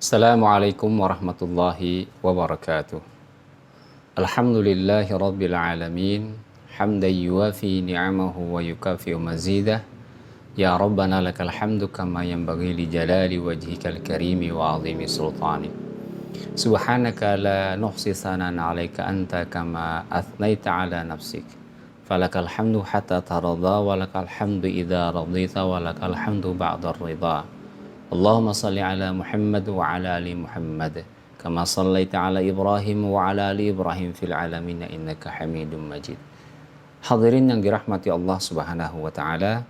Assalamualaikum warahmatullahi wabarakatuh. Alhamdulillahi rabbil alamin. Hamdan yuwafi ni'amahu wa yukafi'u mazidah. Ya Rabbana lakal hamdu kama yanbaghi li jalali wajhikal karimi wa azimi sultani. Subhanaka la nuhsi sanan 'alaika anta kama athnaita 'ala nafsik. Falakal hamdu hatta taradha wa lakal hamdu idza radita wa lakal hamdu ba'da ridha. Allahumma salli ala Muhammad wa ala ali Muhammad kama sallaita ala Ibrahim wa ala ali Ibrahim fil alamin innaka Hamidum Majid. Hadirin yang dirahmati Allah Subhanahu wa taala,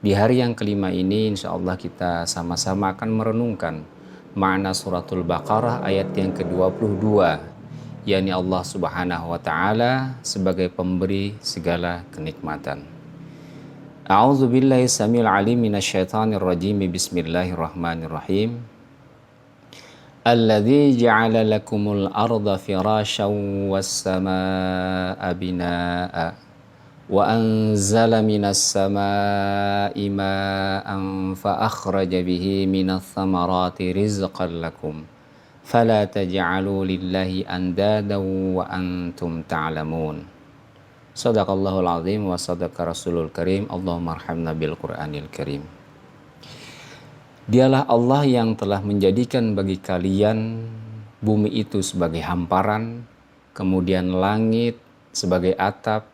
di hari yang kelima ini insyaallah kita sama-sama akan merenungkan makna suratul Baqarah ayat yang ke-22, yakni Allah Subhanahu wa taala sebagai pemberi segala kenikmatan. A'udzu billahi samil alim minasyaitonir rajim. Bismillahirrahmanirrahim. Alladzi ja'ala lakumul arda firasyan was samaa'a binaa'a wa anzala minas samaa'i maa'an fa akhraja bihi minats thamarati rizqan lakum fala taj'alu lillahi andadan wa antum ta'lamun. Sadaqallahul azim wa sadaqa rasulul karim. Allahumma arhamna bil Qur'anil karim. Dialah Allah yang telah menjadikan bagi kalian bumi itu sebagai hamparan, kemudian langit sebagai atap,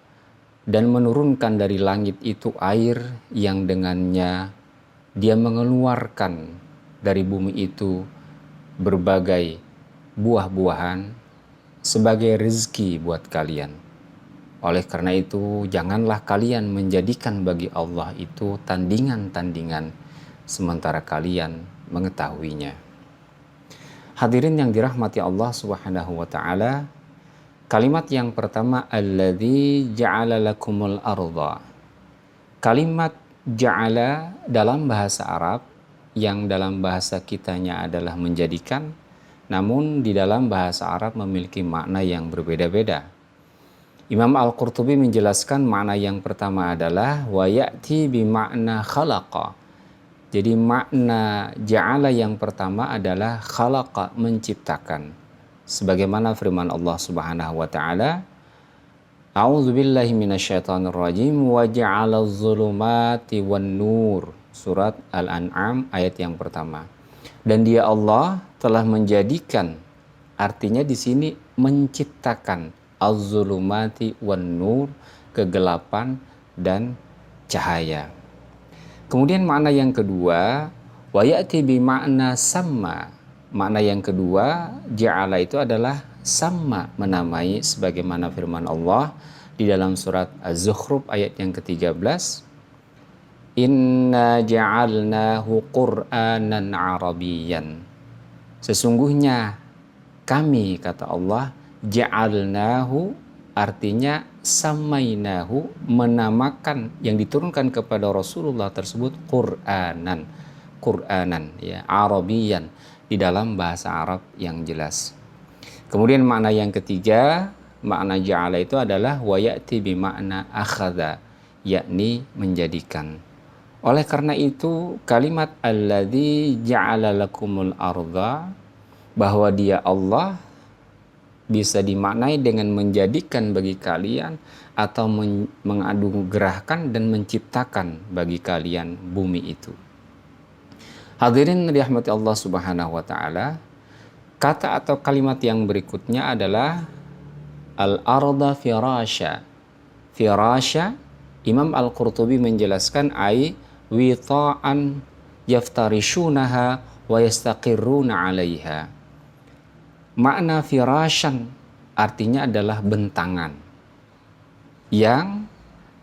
dan menurunkan dari langit itu air yang dengannya Dia mengeluarkan dari bumi itu berbagai buah-buahan sebagai rezeki buat kalian. Oleh karena itu, janganlah kalian menjadikan bagi Allah itu tandingan-tandingan sementara kalian mengetahuinya. Hadirin yang dirahmati Allah Subhanahu wa taala, kalimat yang pertama alladzi ja'ala lakumul arda. Kalimat ja'ala dalam bahasa Arab yang dalam bahasa kitanya adalah menjadikan, namun di dalam bahasa Arab memiliki makna yang berbeda-beda. Imam Al-Qurtubi menjelaskan makna yang pertama adalah wa ya'ti bi makna khalaqa. Jadi makna ja'ala yang pertama adalah khalaqa, menciptakan. Sebagaimana firman Allah Subhanahu wa taala, A'udzu billahi minasyaitonir rajim wa ja'alaz zulumati wan nur. Surat Al-An'am ayat yang pertama. Dan Dia Allah telah menjadikan, artinya di sini menciptakan, az-zulumati wan nur, kegelapan dan cahaya. Kemudian makna yang kedua, wa ya'ti bi makna sama. Makna yang kedua, ja'ala itu adalah sama, menamai, sebagaimana firman Allah di dalam surat Az-Zukhruf ayat yang ke-13. Inna ja'alnahu Qur'anan Arabiyyan. Sesungguhnya kami, kata Allah, ja'alnahu artinya samainahu, menamakan yang diturunkan kepada Rasulullah tersebut Qur'anan, ya, Arabiyan, di dalam bahasa Arab yang jelas. Kemudian makna yang ketiga, makna ja'ala itu adalah wa ya'ti bi makna akhadha, yakni menjadikan. Oleh karena itu kalimat alladzi ja'ala lakumul arda, bahwa Dia Allah bisa dimaknai dengan menjadikan bagi kalian atau menganugerahkan dan menciptakan bagi kalian bumi itu. Hadirin dirahmati Allah Subhanahu wa taala, kata atau kalimat yang berikutnya adalah al-arda firasya. Firasya, Imam Al-Qurtubi menjelaskan ai wita'an yaftarishunaha wa yastaqirruna 'alaiha. Makna firasyan artinya adalah bentangan yang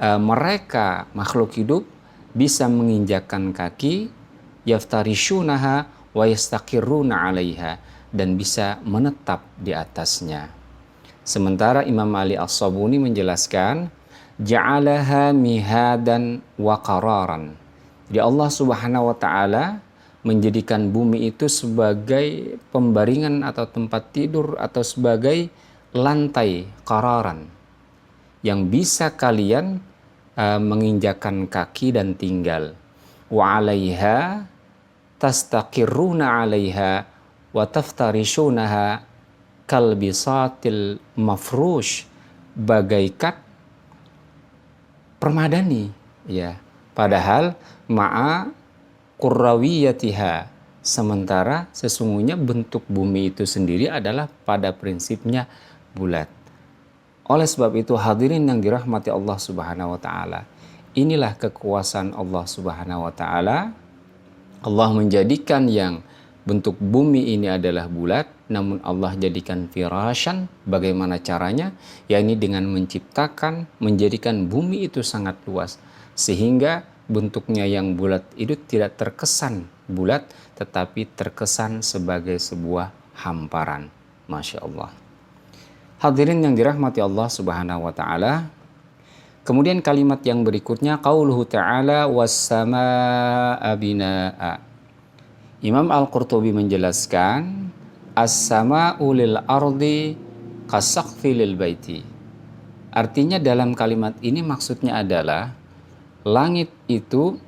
mereka makhluk hidup bisa menginjakkan kaki, yaftarishunaha wa yastaqirruna 'alaiha, dan bisa menetap di atasnya. Sementara Imam Ali As-Sabuni menjelaskan ja'alaha mihadan wa qararan. Jadi Allah Subhanahu wa taala menjadikan bumi itu sebagai pembaringan atau tempat tidur atau sebagai lantai qararan yang bisa kalian menginjakan kaki dan tinggal. Wa 'alaiha tastaqirruna 'alaiha wa taftarishunaha kalbisatil mafrush, bagaikan permadani, ya. Padahal ma'a qurrawiyatiha, sementara sesungguhnya bentuk bumi itu sendiri adalah pada prinsipnya bulat. Oleh sebab itu hadirin yang dirahmati Allah Subhanahu wa taala, inilah kekuasaan Allah Subhanahu wa taala. Allah menjadikan yang bentuk bumi ini adalah bulat, namun Allah jadikan firasyan. Bagaimana caranya? Yakni dengan menciptakan, menjadikan bumi itu sangat luas, sehingga bentuknya yang bulat itu tidak terkesan bulat, tetapi terkesan sebagai sebuah hamparan. Masya Allah. Hadirin yang dirahmati Allah Subhanahu wa taala. Kemudian kalimat yang berikutnya, qauluhu ta'ala was-samaa'a binaa'a. Imam Al-Qurtubi menjelaskan, as-samaa'u lil ardi kasaqfi lil baiti. Artinya dalam kalimat ini maksudnya adalah langit itu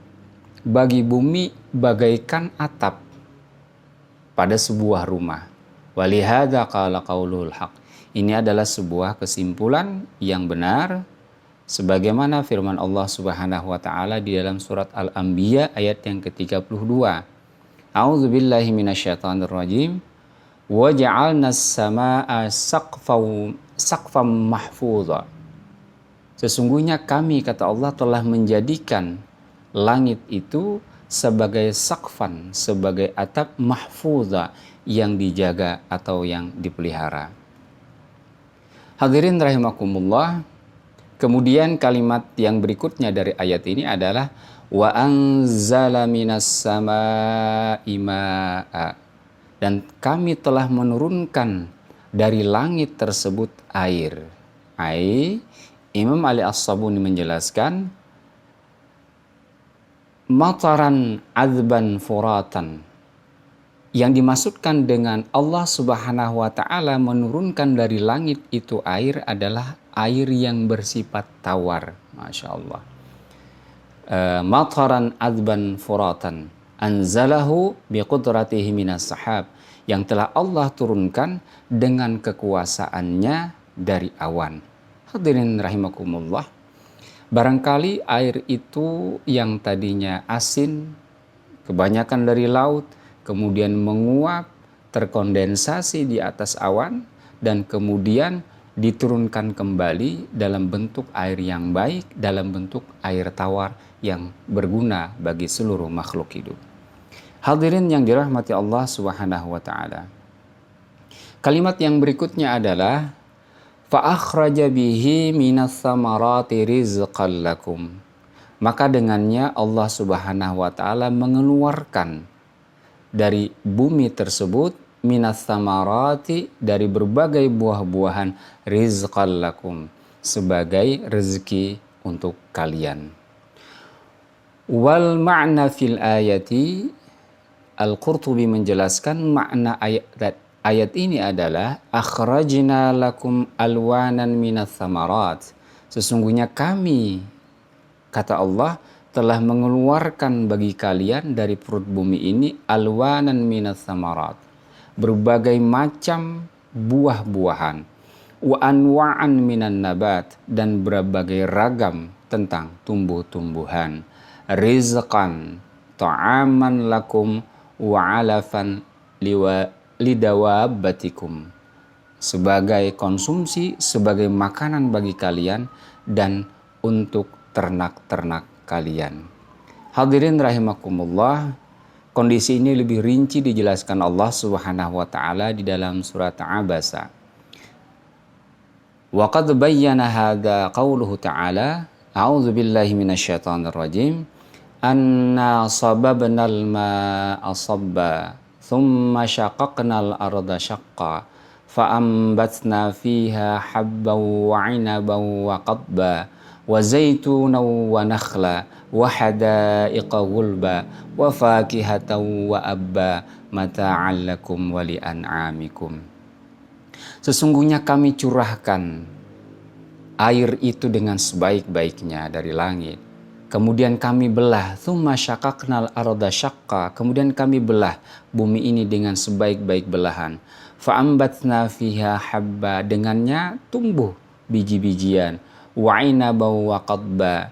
bagi bumi bagaikan atap pada sebuah rumah. Walihada qala qaulul haq. Ini adalah sebuah kesimpulan yang benar sebagaimana firman Allah Subhanahu wa taala di dalam surat Al-Anbiya ayat yang ke-32. A'udzubillahi minasyaitonirrajim. Wa ja'alnas samaa'a saqfan mahfudha. Sesungguhnya kami, kata Allah, telah menjadikan langit itu sebagai saqfan, sebagai atap mahfudha, yang dijaga atau yang dipelihara. Hadirin rahimakumullah. Kemudian kalimat yang berikutnya dari ayat ini adalah wa anzala minas samaa'i maa'a, dan kami telah menurunkan dari langit tersebut air. Imam Ali As-Sabuni menjelaskan mataran adzban furatan. Yang dimaksudkan dengan Allah Subhanahu wa taala menurunkan dari langit itu air adalah air yang bersifat tawar. Masya Allah. Mataran adzban furatan anzalahu biqudratihi minas sahab, yang telah Allah turunkan dengan kekuasaannya dari awan. Hadirin rahimakumullah. Barangkali air itu yang tadinya asin, kebanyakan dari laut, kemudian menguap, terkondensasi di atas awan, dan kemudian diturunkan kembali dalam bentuk air yang baik, dalam bentuk air tawar yang berguna bagi seluruh makhluk hidup. Hadirin yang dirahmati Allah Subhanahu wa taala. Kalimat yang berikutnya adalah fa akhraja bihi minas samarati rizqan lakum. Maka dengannya Allah Subhanahu wa taala mengeluarkan dari bumi tersebut minas samarati, dari berbagai buah-buahan, rizqan lakum, sebagai rezeki untuk kalian. Wal ma'na fil ayati, Al-Qurtubi menjelaskan makna ayat ini adalah akhrajna lakum alwanan minas samarat. Sesungguhnya kami, kata Allah, telah mengeluarkan bagi kalian dari perut bumi ini alwanan minas samarat, berbagai macam buah-buahan, wa anwa'an minan nabat, dan berbagai ragam tentang tumbuh-tumbuhan, rizqan ta'aman lakum wa alafan lidawabbatikum, sebagai konsumsi, sebagai makanan bagi kalian dan untuk ternak-ternak kalian. Hadirin rahimakumullah, kondisi ini lebih rinci dijelaskan Allah Subhanahu wa taala di dalam surat Abasa. Wa qad bayyana hadza qauluhu ta'ala, a'udzu billahi minasyaitonir rajim, anna sababnal ma'a sabba thumma syaqaqnal arda syaqqa fa'ambatna fiha habban wa 'inaban wa qadba wa zaitunan wa nakhla wa hadaiqa ghulba wa fakihatan wa abba mata'an lakum wa li'an'amikum. Sesungguhnya kami curahkan air itu dengan sebaik-baiknya dari langit. Kemudian kami belah, tsumma syaqaqnal arda syaqqa, kemudian kami belah bumi ini dengan sebaik-baik belahan. Fa'ambatna fiha habba, dengannya tumbuh biji-bijian. Wa 'inaban wa qadba,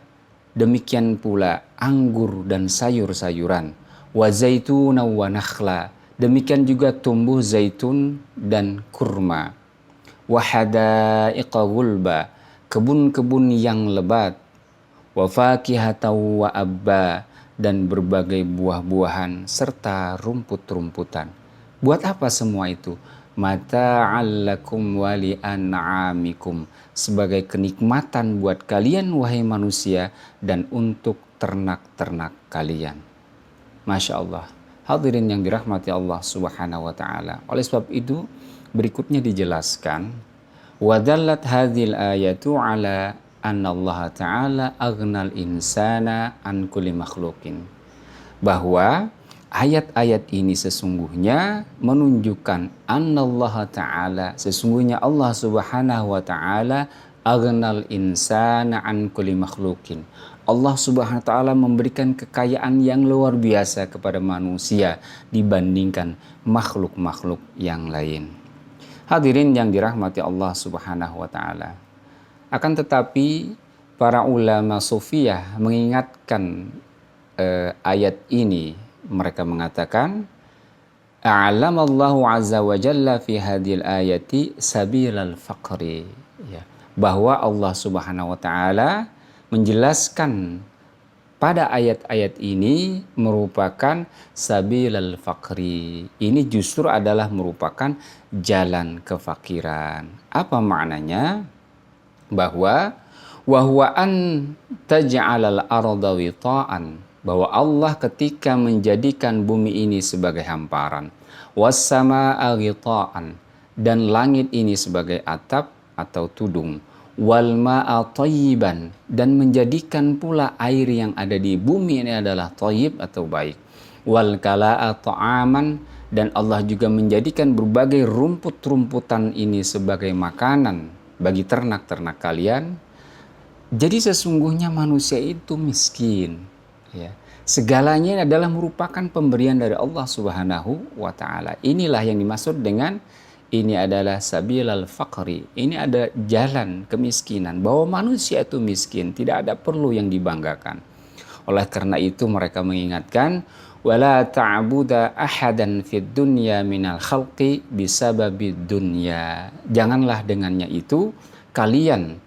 demikian pula anggur dan sayur-sayuran. Wa zaituna wa nakhla, demikian juga tumbuh zaitun dan kurma. Wa hadaiqa ghulba, kebun-kebun yang lebat. Wa fakihatan wa abba, dan berbagai buah-buahan serta rumput-rumputan. Buat apa semua itu? Mata'al lakum wa li'an'amikum, sebagai kenikmatan buat kalian wahai manusia dan untuk ternak-ternak kalian. Masya Allah. Hadirin yang dirahmati Allah Subhanahu wa taala. Oleh sebab itu berikutnya dijelaskan, wa dallat hadhil ayatu ala anna Allah ta'ala aghnal insana an kulli makhlukin, bahwa ayat-ayat ini sesungguhnya menunjukkan anna Allah ta'ala, sesungguhnya Allah Subhanahu wa ta'ala aghnal insana an kulli makhlukin. Allah Subhanahu wa ta'ala memberikan kekayaan yang luar biasa kepada manusia dibandingkan makhluk-makhluk yang lain. Hadirin yang dirahmati Allah Subhanahu wa ta'ala. Akan tetapi para ulama sufiyah mengingatkan ayat ini. Mereka mengatakan, a'lamallahu azza wa jalla fi hadhil ayati sabilal faqri, ya, bahwa Allah Subhanahu wa taala menjelaskan pada ayat-ayat ini merupakan sabilal faqri. Ini justru adalah merupakan jalan kefakiran. Apa maknanya? Bahwa wahwa an taj'alal arda wita'an, bahwa Allah ketika menjadikan bumi ini sebagai hamparan, was-samaa'a ghita'an, dan langit ini sebagai atap atau tudung, wal ma'a thayyiban, dan menjadikan pula air yang ada di bumi ini adalah thayyib atau baik, wal kala'a ta'aman, dan Allah juga menjadikan berbagai rumput-rumputan ini sebagai makanan bagi ternak-ternak kalian. Jadi sesungguhnya manusia itu miskin, ya. Segalanya adalah merupakan pemberian dari Allah Subhanahu wa taala. Inilah yang dimaksud dengan ini adalah sabilal faqri. Ini ada jalan kemiskinan, bahwa manusia itu miskin, tidak ada perlu yang dibanggakan. Oleh karena itu mereka mengingatkan, wala ta'budu ahadan fid dunya minal khalqi bisababid dunya. Janganlah dengannya itu kalian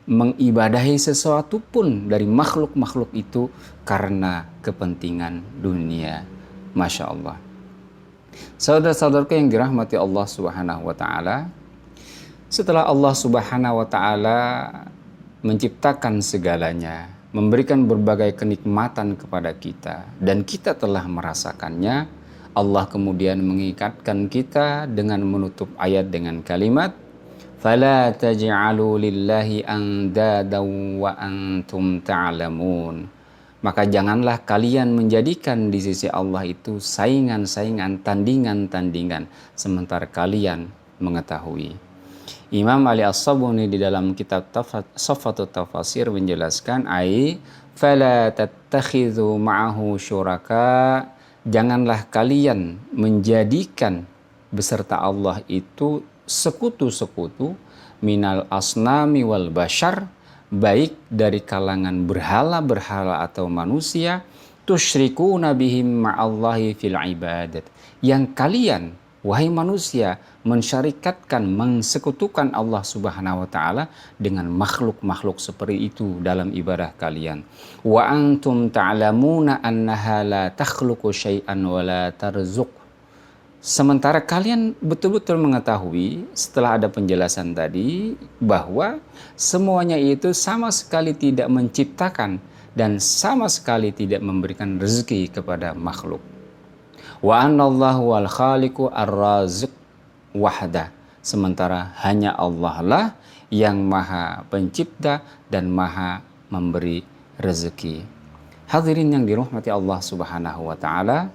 mengibadahi sesuatu pun dari makhluk-makhluk itu karena kepentingan dunia. Masya Allah. Saudara-saudaraku yang dirahmati Allah Subhanahu wa taala, setelah Allah Subhanahu wa taala menciptakan segalanya, memberikan berbagai kenikmatan kepada kita, dan kita telah merasakannya, Allah kemudian mengikatkan kita dengan menutup ayat dengan kalimat, fala taj'alu lillahi andadan wa antum ta'lamun. Maka janganlah kalian menjadikan di sisi Allah itu saingan-saingan, tandingan-tandingan, sementara kalian mengetahui. Imam Ali As-Sabuni di dalam kitab Safatut Tafasir menjelaskan, fala tattakhidhu ma'ahu syuraka, janganlah kalian menjadikan beserta Allah itu sekutu-sekutu minal asnami wal bashar, baik dari kalangan berhala-berhala atau manusia, tusyrikuna bihim ma'allahi fil ibadat, yang kalian wahai manusia mensyarikatkan, mensekutukan Allah Subhanahu wa taala dengan makhluk-makhluk seperti itu dalam ibadah kalian. Wa antum ta'lamuna annaha la takhluqu syai'an wa la tarzuq. Sementara kalian betul-betul mengetahui setelah ada penjelasan tadi bahwa semuanya itu sama sekali tidak menciptakan dan sama sekali tidak memberikan rezeki kepada makhluk. Wa anallahu wal khaliqu ar-raziq wahda. Sementara hanya Allah lah yang maha pencipta dan maha memberi rezeki. Hadirin yang dirahmati Allah Subhanahu wa taala,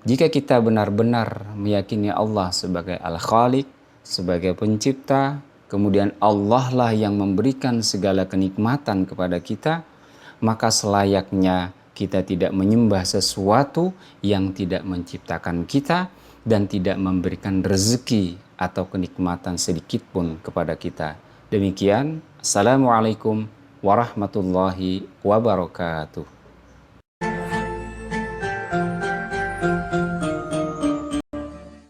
jika kita benar-benar meyakini Allah sebagai Al-Khaliq, sebagai pencipta, kemudian Allah lah yang memberikan segala kenikmatan kepada kita, maka selayaknya kita tidak menyembah sesuatu yang tidak menciptakan kita dan tidak memberikan rezeki atau kenikmatan sedikit pun kepada kita. Demikian, Assalamualaikum warahmatullahi wabarakatuh.